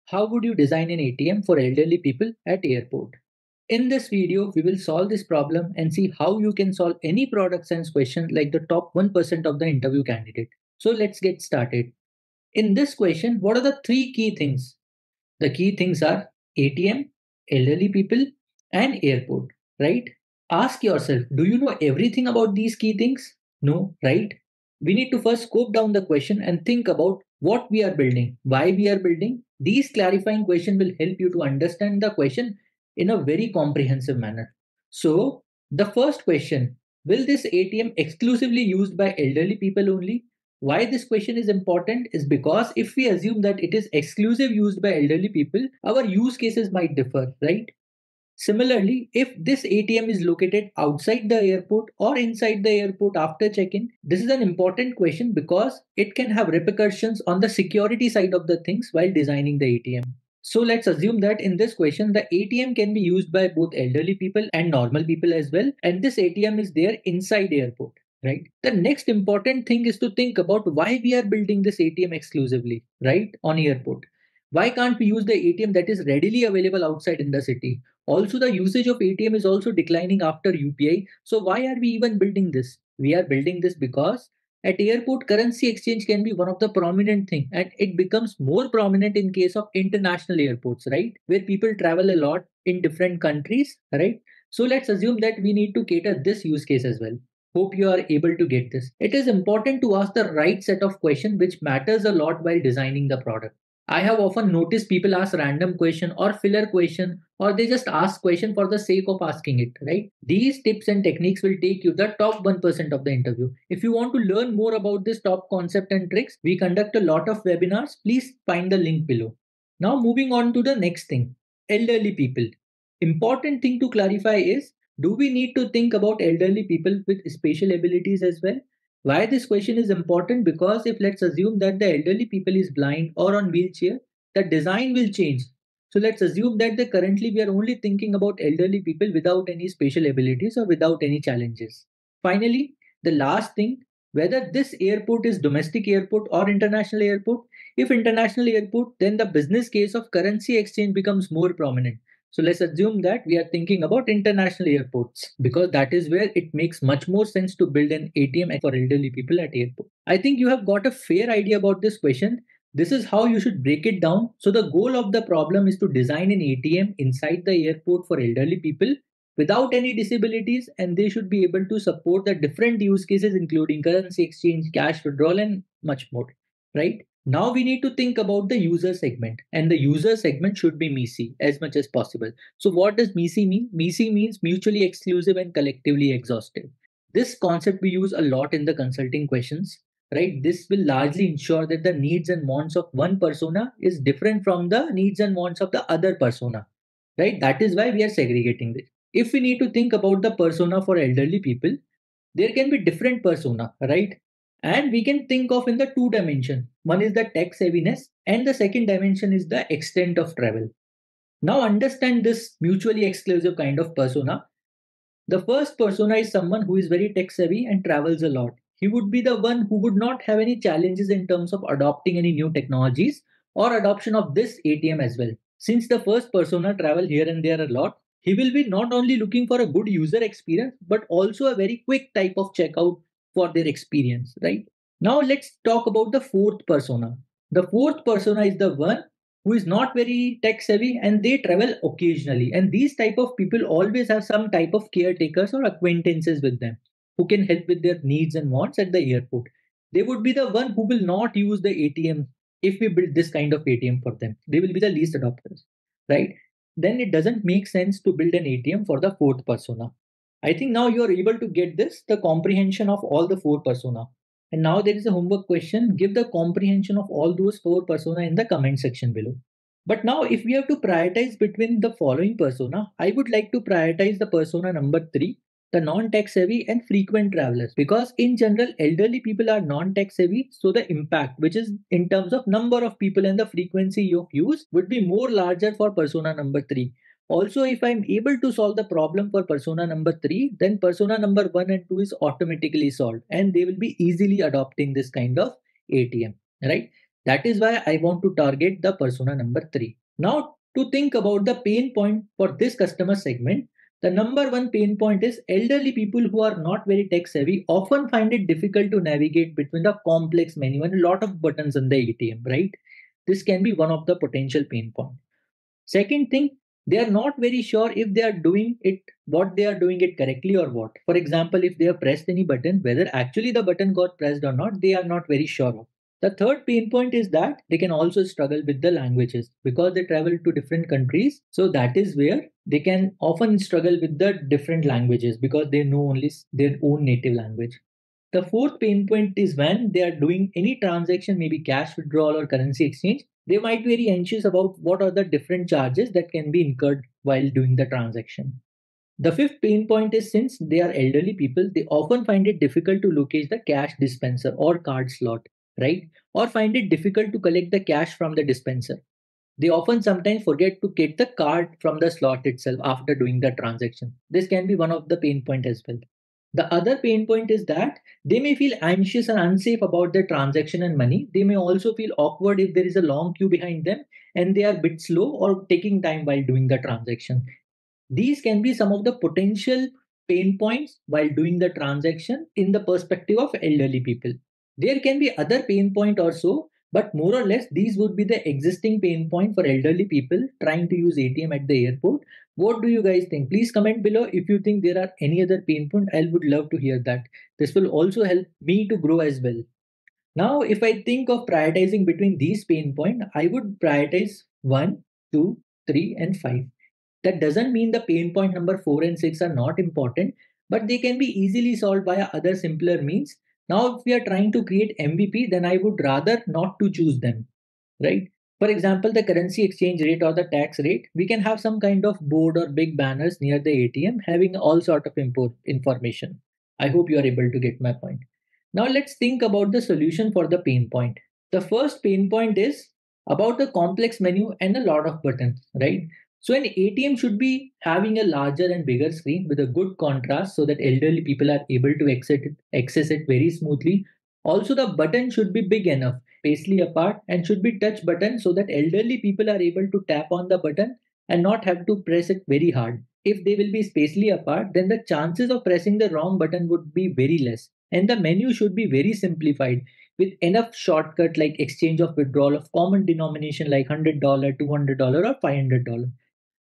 How would you design an ATM for elderly people at airport? In this video, we will solve this problem and see how you can solve any product science question like the top 1% of the interview candidate. So let's get started. In this question, what are the three key things? The key things are ATM, elderly people, and airport, right? Ask yourself, do you know everything about these key things? No, right? We need to first scope down the question and think about what we are building, why we are building. These clarifying questions will help you to understand the question in a very comprehensive manner. So, the first question, will this ATM exclusively used by elderly people only? Why this question is important is because if we assume that it is exclusive used by elderly people, our use cases might differ, right? Similarly, if this ATM is located outside the airport or inside the airport after check-in, this is an important question because it can have repercussions on the security side of the things while designing the ATM. So let's assume that in this question, the ATM can be used by both elderly people and normal people as well. And this ATM is there inside airport, right? The next important thing is to think about why we are building this ATM exclusively, right? On airport. Why can't we use the ATM that is readily available outside in the city? Also, the usage of ATM is also declining after UPI. So why are we even building this? We are building this because at airport, currency exchange can be one of the prominent thing, and it becomes more prominent in case of international airports, right? Where people travel a lot in different countries, right? So let's assume that we need to cater this use case as well. Hope you are able to get this. It is important to ask the right set of questions which matters a lot while designing the product. I have often noticed people ask random question or filler question or they just ask question for the sake of asking it, right? These tips and techniques will take you the top 1% of the interview. If you want to learn more about this top concept and tricks, we conduct a lot of webinars. Please find the link below. Now moving on to the next thing, elderly people. Important thing to clarify is, do we need to think about elderly people with special abilities as well? Why this question is important? Because if let's assume that the elderly people is blind or on wheelchair, the design will change. So let's assume that currently we are only thinking about elderly people without any special abilities or without any challenges. Finally, the last thing, whether this airport is domestic airport or international airport. If international airport, then the business case of currency exchange becomes more prominent. So let's assume that we are thinking about international airports because that is where it makes much more sense to build an ATM for elderly people at airport. I think you have got a fair idea about this question. This is how you should break it down. So the goal of the problem is to design an ATM inside the airport for elderly people without any disabilities, and they should be able to support the different use cases including currency exchange, cash withdrawal, and much more, right? Now we need to think about the user segment, and the user segment should be MISI as much as possible. So what does MISI mean? MISI means mutually exclusive and collectively exhaustive. This concept we use a lot in the consulting questions, right? This will largely ensure that the needs and wants of one persona is different from the needs and wants of the other persona, right? That is why we are segregating this. If we need to think about the persona for elderly people, there can be different persona, right? And we can think of in the two dimension. One is the tech savviness, and the second dimension is the extent of travel. Now understand this mutually exclusive kind of persona. The first persona is someone who is very tech savvy and travels a lot. He would be the one who would not have any challenges in terms of adopting any new technologies or adoption of this ATM as well. Since the first persona travel here and there a lot, he will be not only looking for a good user experience but also a very quick type of checkout for their experience, right? Now let's talk about the fourth persona. The fourth persona is the one who is not very tech savvy and they travel occasionally, and these type of people always have some type of caretakers or acquaintances with them who can help with their needs and wants at the airport. They would be the one who will not use the ATM. If we build this kind of ATM for them, they will be the least adopters, right? Then it doesn't make sense to build an ATM for the fourth persona. I think now you are able to get this, the comprehension of all the four persona. And now there is a homework question. Give the comprehension of all those four persona in the comment section below. But now if we have to prioritize between the following persona, I would like to prioritize the persona number 3, the non-tech savvy and frequent travelers. Because in general, elderly people are non-tech savvy, so the impact, which is in terms of number of people and the frequency of use, would be more larger for persona number 3. Also, if I'm able to solve the problem for persona number 3, then persona number 1 and 2 is automatically solved and they will be easily adopting this kind of ATM, right? That is why I want to target the persona number 3. Now, to think about the pain point for this customer segment, the number one pain point is elderly people who are not very tech savvy often find it difficult to navigate between the complex menu and a lot of buttons on the ATM, right? This can be one of the potential pain points. Second thing, they are not very sure if they are doing it, what they are doing it correctly or what. For example, if they have pressed any button, whether actually the button got pressed or not, they are not very sure of. The third pain point is that they can also struggle with the languages because they travel to different countries. So that is where they can often struggle with the different languages because they know only their own native language. The fourth pain point is when they are doing any transaction, maybe cash withdrawal or currency exchange, they might be very anxious about what are the different charges that can be incurred while doing the transaction. The fifth pain point is since they are elderly people, they often find it difficult to locate the cash dispenser or card slot, right? Or find it difficult to collect the cash from the dispenser. They often sometimes forget to get the card from the slot itself after doing the transaction. This can be one of the pain point as well. The other pain point is that they may feel anxious and unsafe about their transaction and money. They may also feel awkward if there is a long queue behind them and they are a bit slow or taking time while doing the transaction. These can be some of the potential pain points while doing the transaction in the perspective of elderly people. There can be other pain point also, but more or less these would be the existing pain point for elderly people trying to use ATM at the airport. What do you guys think? Please comment below if you think there are any other pain point. I would love to hear that. This will also help me to grow as well. Now, if I think of prioritizing between these pain points, I would prioritize 1, 2, 3, and 5. That doesn't mean the pain point number 4 and 6 are not important, but they can be easily solved by other simpler means. Now, if we are trying to create MVP, then I would rather not to choose them, right? For example, the currency exchange rate or the tax rate, we can have some kind of board or big banners near the ATM having all sort of information. I hope you are able to get my point. Now let's think about the solution for the pain point. The first pain point is about the complex menu and a lot of buttons, right? So an ATM should be having a larger and bigger screen with a good contrast so that elderly people are able to access it very smoothly. Also, the button should be big enough, spacely apart, and should be touch button so that elderly people are able to tap on the button and not have to press it very hard. If they will be spacely apart, then the chances of pressing the wrong button would be very less. And the menu should be very simplified with enough shortcut like exchange of withdrawal of common denomination like $100, $200, or $500.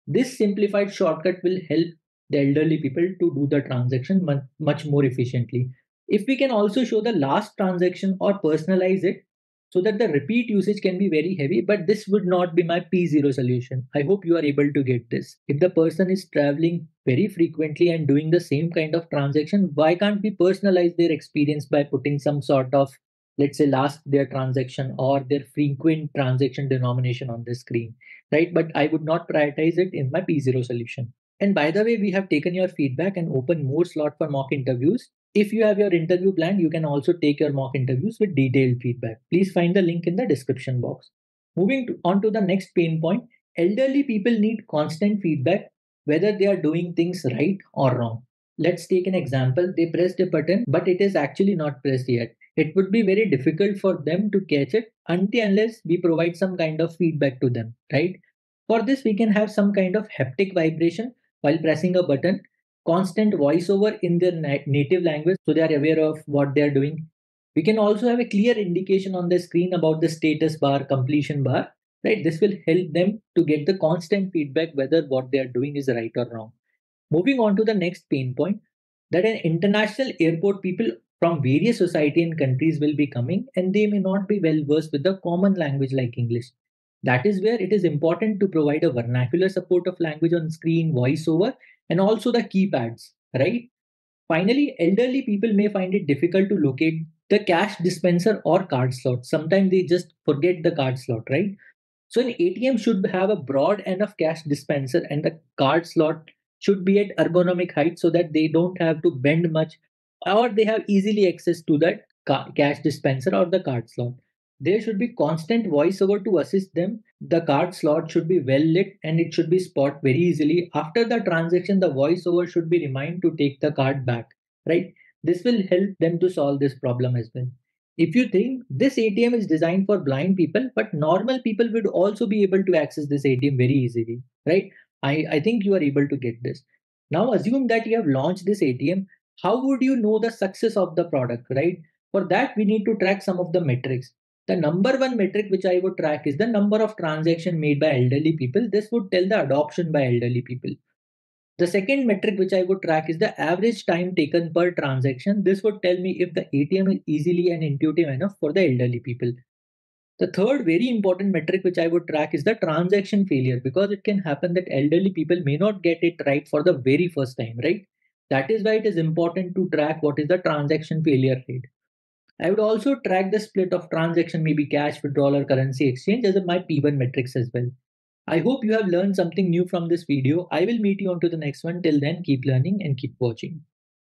This simplified shortcut will help the elderly people to do the transaction much more efficiently. If we can also show the last transaction or personalize it so that the repeat usage can be very heavy, but this would not be my P0 solution. I hope you are able to get this. If the person is traveling very frequently and doing the same kind of transaction, why can't we personalize their experience by putting some sort of, let's say, last their transaction or their frequent transaction denomination on the screen? Right? But I would not prioritize it in my P0 solution. And by the way, we have taken your feedback and opened more slot for mock interviews. If you have your interview planned, you can also take your mock interviews with detailed feedback. Please find the link in the description box. On to the next pain point, elderly people need constant feedback whether they are doing things right or wrong. Let's take an example. They pressed a button, but it is actually not pressed yet. It would be very difficult for them to catch it until unless we provide some kind of feedback to them, right? For this, we can have some kind of haptic vibration while pressing a button, constant voiceover in their native language so they are aware of what they are doing. We can also have a clear indication on the screen about the status bar, completion bar, right? This will help them to get the constant feedback whether what they are doing is right or wrong. Moving on to the next pain point, that an international airport people from various society and countries will be coming and they may not be well versed with the common language like English. That is where it is important to provide a vernacular support of language on screen, voiceover, and also the keypads, right? Finally, elderly people may find it difficult to locate the cash dispenser or card slot. Sometimes they just forget the card slot, right? So an ATM should have a broad enough cash dispenser and the card slot should be at ergonomic height so that they don't have to bend much or they have easily access to that cash dispenser or the card slot. There should be constant voiceover to assist them. The card slot should be well lit and it should be spot very easily. After the transaction, the voiceover should be reminded to take the card back, right? This will help them to solve this problem as well. If you think this ATM is designed for blind people, but normal people would also be able to access this ATM very easily, right? I think you are able to get this. Now assume that you have launched this ATM. How would you know the success of the product, right? For that, we need to track some of the metrics. The number one metric which I would track is the number of transactions made by elderly people. This would tell the adoption by elderly people. The second metric which I would track is the average time taken per transaction. This would tell me if the ATM is easily and intuitive enough for the elderly people. The third very important metric which I would track is the transaction failure, because it can happen that elderly people may not get it right for the very first time, right? That is why it is important to track what is the transaction failure rate. I would also track the split of transaction, maybe cash withdrawal or currency exchange, as in my P1 metrics as well. I hope you have learned something new from this video. I will meet you on to the next one. Till then, keep learning and keep watching.